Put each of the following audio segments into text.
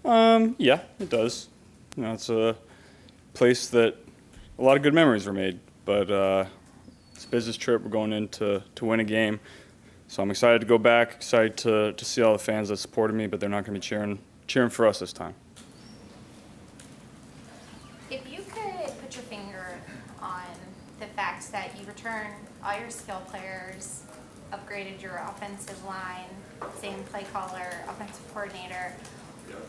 Yeah, it does. It's a place that a lot of good memories were made, but it's a business trip. We're going in to win a game, so I'm excited to go back, excited to see all the fans that supported me, but they're not going to be cheering for us this time. If you could put your finger on the fact that you returned all your skill players, upgraded your offensive line, same play caller, offensive coordinator,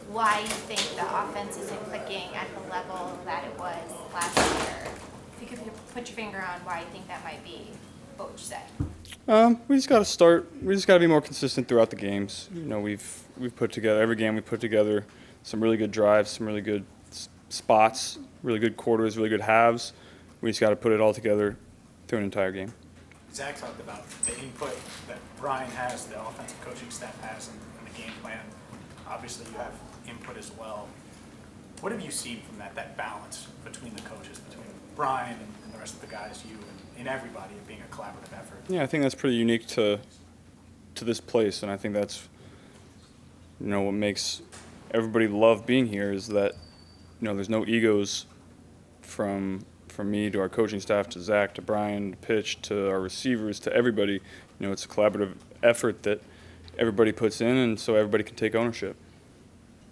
why you think the offense isn't clicking at the level that it was last year? If you could put your finger on why you think that might be, what would you say? We just got to start. We just got to be more consistent throughout the games. We've put together every game. We put together some really good drives, some really good spots, really good quarters, really good halves. We just got to put it all together through an entire game. Zach talked about the input that Brian has, the offensive coaching staff has, in the game plan. Obviously, you have input as well. What have you seen from that balance between the coaches, between Brian and the rest of the guys, you and everybody, it being a collaborative effort? Yeah, I think that's pretty unique to this place, and I think that's what makes everybody love being here is that there's no egos from me to our coaching staff to Zach to Brian to Pitch to our receivers to everybody. It's a collaborative effort that everybody puts in, and so everybody can take ownership.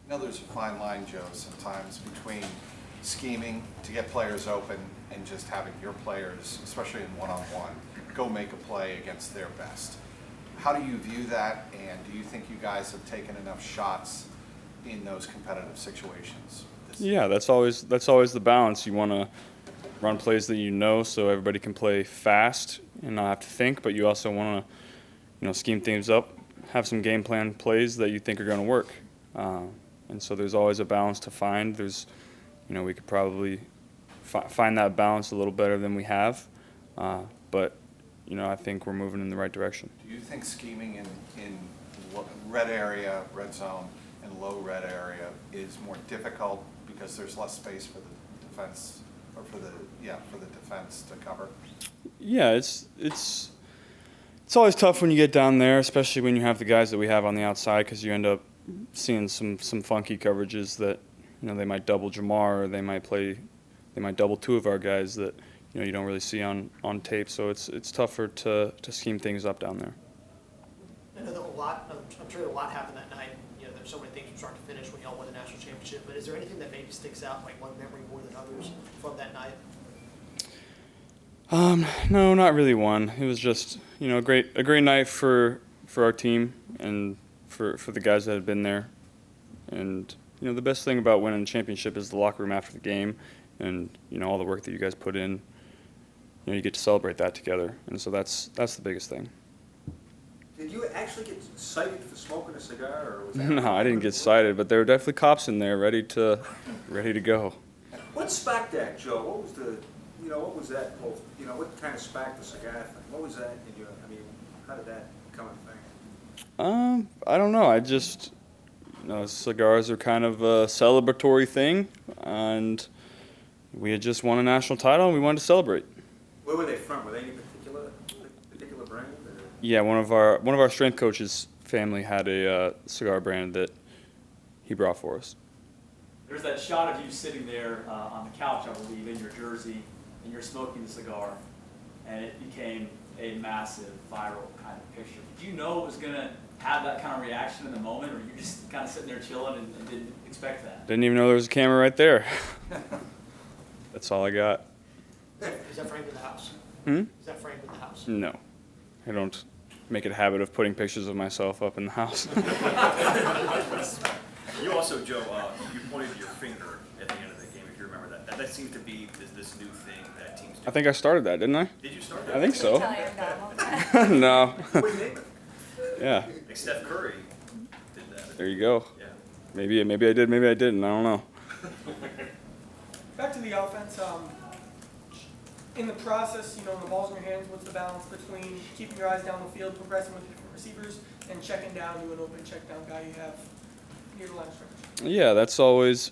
There's a fine line, Joe, sometimes between scheming to get players open and just having your players, especially in one-on-one, go make a play against their best. How do you view that, and do you think you guys have taken enough shots in those competitive situations? Yeah, that's always the balance. You want to run plays that so everybody can play fast and not have to think, but you also want to scheme things up, have some game plan plays that you think are going to work. And so there's always a balance to find. We could probably find that balance a little better than we have, but I think we're moving in the right direction. Do you think scheming in red area, red zone, and low red area is more difficult because there's less space for the defense, or for the defense to cover? Yeah, it's always tough when you get down there, especially when you have the guys that we have on the outside, because you end up seeing some funky coverages that they might double Jamar, or they might double two of our guys that you don't really see on tape. So it's tougher to scheme things up down there. I know that I'm sure a lot happened that night. There's so many things from start to finish when y'all won the national championship. But is there anything that maybe sticks out, like one memory more than others from that night? No, not really one. It was just a great night for our team and for the guys that had been there. And the best thing about winning a championship is the locker room after the game, and all the work that you guys put in. You get to celebrate that together, and so that's the biggest thing. Did you actually get cited for smoking a cigar, or was that? No, I didn't get cited, but there were definitely cops in there ready to go. What sparked that, Joe? What was what was that whole, what kind of sparked the cigar thing? What was that in your, how did that become a thing? I don't know. I just, cigars are kind of a celebratory thing, and we had just won a national title, and we wanted to celebrate. Where were they from? Were they any particular brand? Or? Yeah, one of our strength coaches' family had a cigar brand that he brought for us. There's that shot of you sitting there on the couch, I believe, in your jersey, and you're smoking the cigar, and it became a massive viral kind of picture. Did you know it was going to have that kind of reaction in the moment, or you just kind of sitting there chilling and didn't expect that? Didn't even know there was a camera right there. That's all I got. Is that framed in the house? Is that framed in the house? No. I don't make it a habit of putting pictures of myself up in the house. You also, Joe, you pointed your finger at the end of the game, if you remember that. That seems to be this new thing that teams do. I think I started that, didn't I? Did you start that? I think so. No. Yeah. Like Steph Curry did that. There you go. Yeah. Maybe I did, maybe I didn't. I don't know. Back to the offense. In the process, when the ball's in your hands, what's the balance between keeping your eyes down the field, progressing with different receivers, and checking down to an open check down guy you have near the line of scrimmage? Yeah, that's always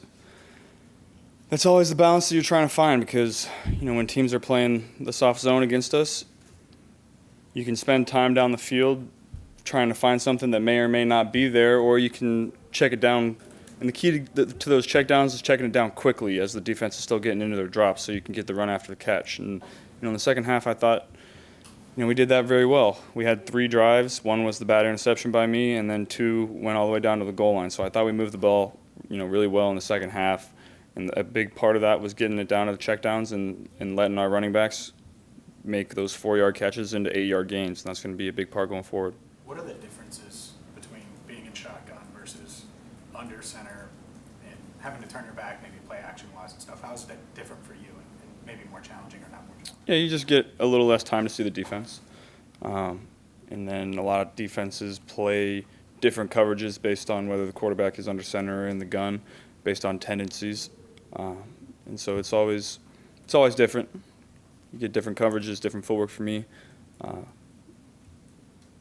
the balance that you're trying to find, because when teams are playing the soft zone against us, you can spend time down the field trying to find something that may or may not be there, or you can check it down And the key to those checkdowns is checking it down quickly as the defense is still getting into their drops, so you can get the run after the catch. And in the second half, I thought, we did that very well. We had 3 drives. 1 was the bad interception by me, and then 2 went all the way down to the goal line. So I thought we moved the ball, really well in the second half. And a big part of that was getting it down to the checkdowns and letting our running backs make those 4-yard catches into 8-yard gains. And that's going to be a big part going forward. What are the differences between being in shotgun versus under center and having to turn your back, maybe play action-wise and stuff? How is that different for you and maybe more challenging or not more challenging? Yeah, you just get a little less time to see the defense. And then a lot of defenses play different coverages based on whether the quarterback is under center or in the gun, based on tendencies. And so it's always different. You get different coverages, different footwork for me.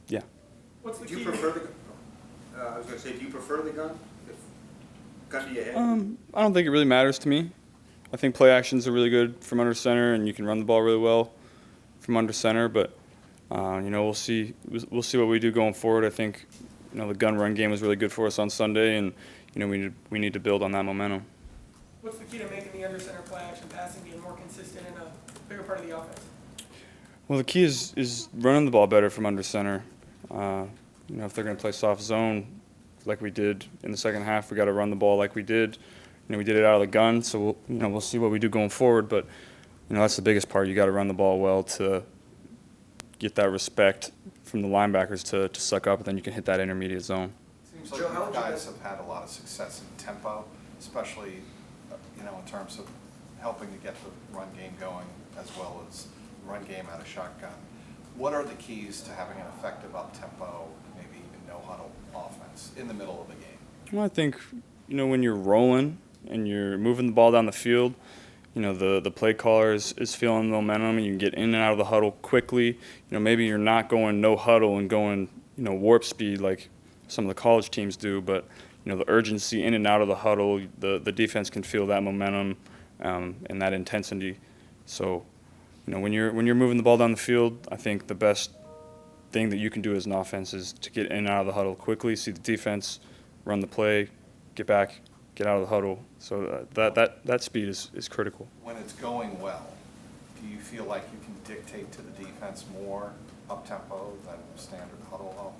Yeah. What's the Do key? you prefer the, I was gonna say, do you prefer the gun? If gun to your head? I don't think it really matters to me. I think play actions are really good from under center, and you can run the ball really well from under center. But we'll see what we do going forward. I think the gun run game was really good for us on Sunday, and we need to build on that momentum. What's the key to making the under center play action passing game more consistent and a bigger part of the offense? Well, the key is running the ball better from under center. If they're going to play soft zone like we did in the second half, we got to run the ball like we did. We did it out of the gun, so we'll see what we do going forward. But that's the biggest part. You got to run the ball well to get that respect from the linebackers to suck up, and then you can hit that intermediate zone. Seems like Joe, how you would you guys guys- have had a lot of success in tempo, especially, in terms of helping to get the run game going as well as run game out of shotgun. What are the keys to having an effective up-tempo, maybe even no-huddle offense in the middle of the game? Well, I think, when you're rolling and you're moving the ball down the field, the play caller is feeling the momentum, and you can get in and out of the huddle quickly. Maybe you're not going no huddle and going, warp speed like some of the college teams do, but, the urgency in and out of the huddle, the defense can feel that momentum and that intensity. So, when you're moving the ball down the field, I think the best thing that you can do as an offense is to get in and out of the huddle quickly, see the defense, run the play, get back, get out of the huddle. So that speed is critical. When it's going well, do you feel like you can dictate to the defense more up-tempo than standard huddle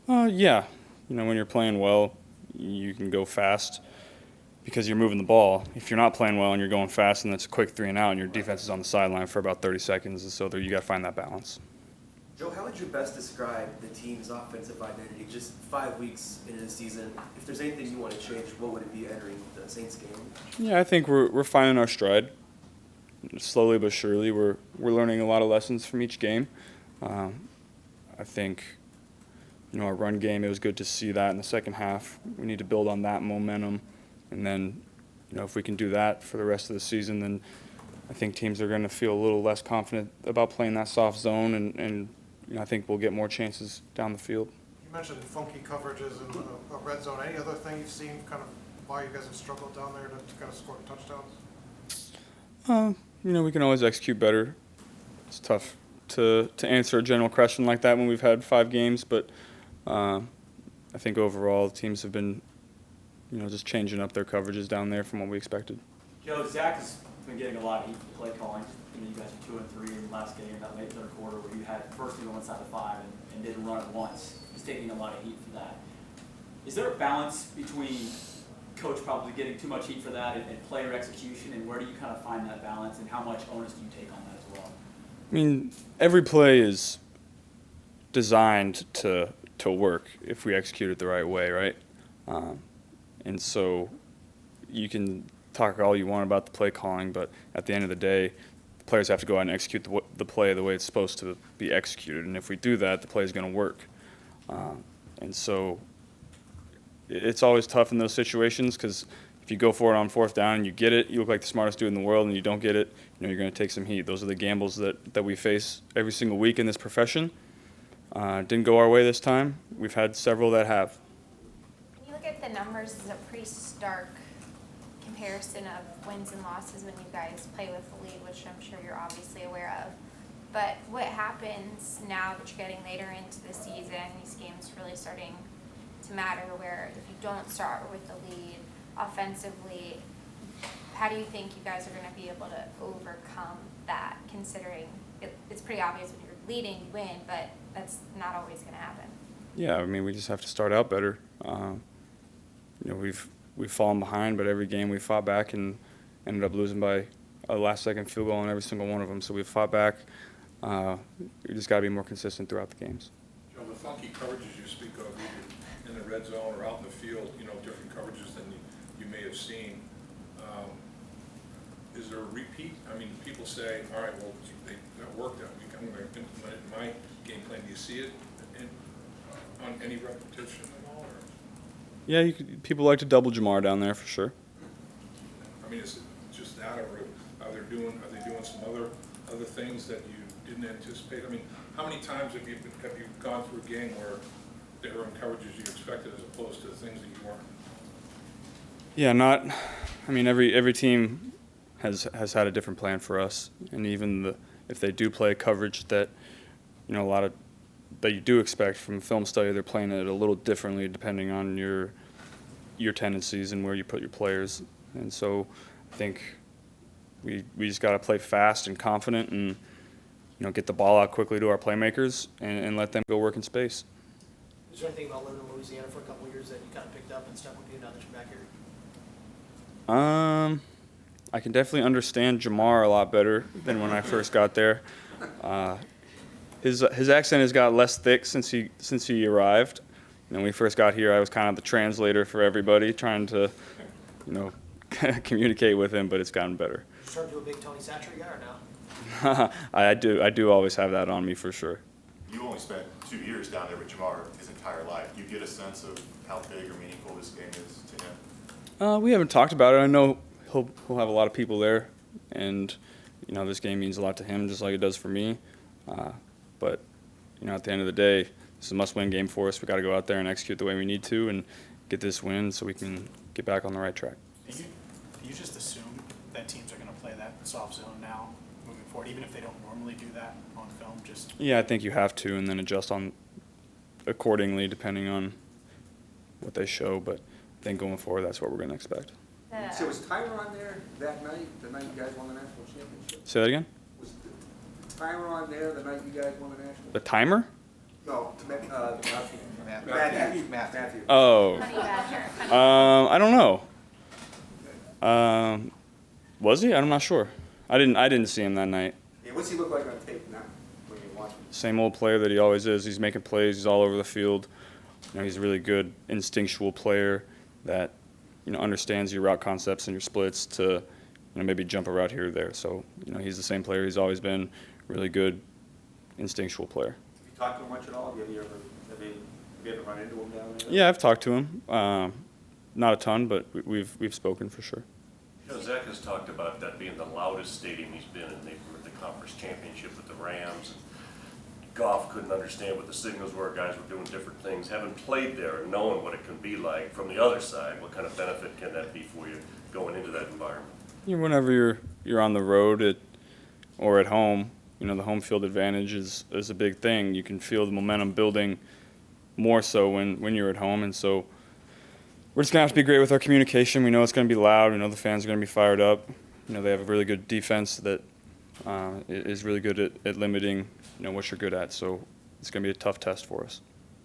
offense? Yeah. When you're playing well, you can go fast because you're moving the ball. If you're not playing well and you're going fast and it's a quick 3 and out and your defense is on the sideline for about 30 seconds, and so there you got to find that balance. Joe, how would you best describe the team's offensive identity just 5 weeks into the season? If there's anything you want to change, what would it be entering the Saints game? Yeah, I think we're finding our stride. Slowly but surely, we're learning a lot of lessons from each game. I think, our run game, it was good to see that in the second half. We need to build on that momentum. And then, if we can do that for the rest of the season, then I think teams are going to feel a little less confident about playing that soft zone, and I think we'll get more chances down the field. You mentioned funky coverages in the red zone. Any other thing you've seen kind of why you guys have struggled down there to kind of score touchdowns? We can always execute better. It's tough to answer a general question like that when we've had 5 games, but I think overall teams have been, just changing up their coverages down there from what we expected. Joe, Zach has been getting a lot of heat for play calling. You guys are 2 and 3 in the last game, that late third quarter, where you had first team on one side of 5 and didn't run it once. He's taking a lot of heat for that. Is there a balance between coach probably getting too much heat for that and player execution, and where do you kind of find that balance, and how much onus do you take on that as well? I mean, every play is designed to work if we execute it the right way, right? And so you can talk all you want about the play calling, but at the end of the day, the players have to go out and execute the play the way it's supposed to be executed. And if we do that, the play is going to work. And so it's always tough in those situations because if you go for it on 4th down and you get it, you look like the smartest dude in the world, and you don't get it, you're going to take some heat. Those are the gambles that we face every single week in this profession. Didn't go our way this time. We've had several that have. When you look at the numbers, it's a pretty stark comparison of wins and losses when you guys play with the lead, which I'm sure you're obviously aware of. But what happens now that you're getting later into the season, these games really starting to matter, where if you don't start with the lead offensively, how do you think you guys are going to be able to overcome that, considering it's pretty obvious when you're leading, you win, but that's not always going to happen? Yeah, I mean, we just have to start out better. We've fallen behind, but every game we fought back and ended up losing by a last-second field goal in every single one of them. So we fought back. We just got to be more consistent throughout the games. Joe, the funky coverages you speak of, either in the red zone or out in the field, different coverages than you may have seen. Is there a repeat? I mean, people say, all right, well, that worked that week. I'm going to implement it in my game plan. Do you see it on any repetition at all? Or? Yeah, people like to double Jamar down there for sure. I mean, is it just that, or are they doing some other things that you didn't anticipate? I mean, how many times have you gone through a game where there were coverages you expected as opposed to things that you weren't? Yeah, every team has had a different plan for us, and even if they do play coverage that a lot of that you do expect from film study, they're playing it a little differently depending on your tendencies and where you put your players. And so I think we just got to play fast and confident and get the ball out quickly to our playmakers and let them go work in space. Is there anything about living in Louisiana for a couple of years that you kind of picked up and stuck with you now that you're back here? I can definitely understand Jamar a lot better than when I first got there. His accent has got less thick since he arrived. When we first got here, I was kind of the translator for everybody, trying to, communicate with him. But it's gotten better. You start to do a big Tony Satcher guy or no? I do always have that on me for sure. You only spent 2 years down there with Jamar his entire life. Do you get a sense of how big or meaningful this game is to him? We haven't talked about it. I know he'll have a lot of people there, and this game means a lot to him, just like it does for me. But at the end of the day, this is a must-win game for us. We got to go out there and execute the way we need to, and get this win so we can get back on the right track. Do you just assume that teams are going to play that soft zone now, moving forward, even if they don't normally do that on film? Yeah, I think you have to, and then adjust on accordingly depending on what they show. But I think going forward, that's what we're going to expect. So was Tyler on there that night, the night you guys won the national championship? Say that again? Was the timer on there the night you guys won the national? The timer? No, Matthew. Oh. Honey Badger. I don't know. Was he? I'm not sure. I didn't see him that night. Yeah, what's he look like on tape now when you watch him? Same old player that he always is. He's making plays. He's all over the field. He's a really good instinctual player that understands your route concepts and your splits to maybe jump a route here or there. So he's the same player he's always been. Really good instinctual player. Have you talked to him much at all? Have you ever run into him down there? Yeah, I've talked to him. Not a ton, but we've spoken for sure. Zach has talked about that being the loudest stadium he's been in. They were at the conference championship with the Rams. Goff couldn't understand what the signals were. Guys were doing different things. Having played there and knowing what it can be like from the other side, what kind of benefit can that be for you going into that environment? Whenever you're on the road or at home, the home field advantage is a big thing. You can feel the momentum building more so when you're at home, and so we're just going to have to be great with our communication. We know it's going to be loud. We know the fans are going to be fired up. They have a really good defense that is really good at limiting what you're good at. So it's going to be a tough test for us.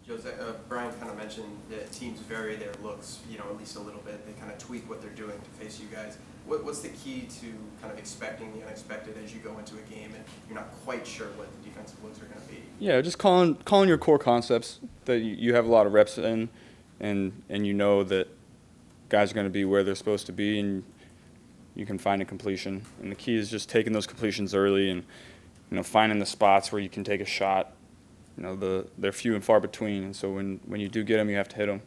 Jose, Brian kind of mentioned that teams vary their looks, at least a little bit. They kind of tweak what they're doing to face you guys. What's the key to kind of expecting the unexpected as you go into a game and you're not quite sure what the defensive looks are going to be? Yeah, just calling your core concepts that you have a lot of reps in, and that guys are going to be where they're supposed to be, and you can find a completion. And the key is just taking those completions early and finding the spots where you can take a shot. They're few and far between, and so when you do get them, you have to hit them.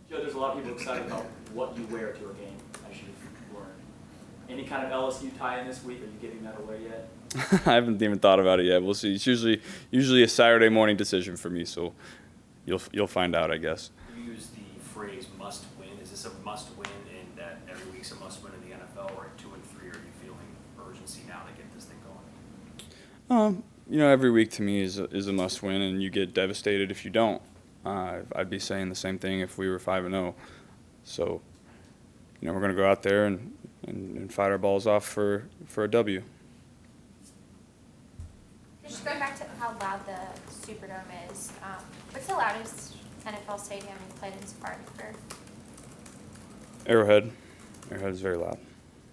Joe, there's a lot of people excited about what you wear to a game, as you've learned. Any kind of LSU tie-in this week? Are you giving that away yet? I haven't even thought about it yet. We'll see. It's usually a Saturday morning decision for me, so you'll find out, I guess. You use the phrase "must win." Is this a must win in that every week's a must win in the NFL, or at 2 and 3, are you feeling urgency now to get this thing going? Every week to me is a must win, and you get devastated if you don't. I'd be saying the same thing if we were 5-0. So, we're going to go out there and fight our balls off for a W. Just going back to how loud the Superdome is, what's the loudest NFL stadium you've played in so far for? Arrowhead. Arrowhead is very loud.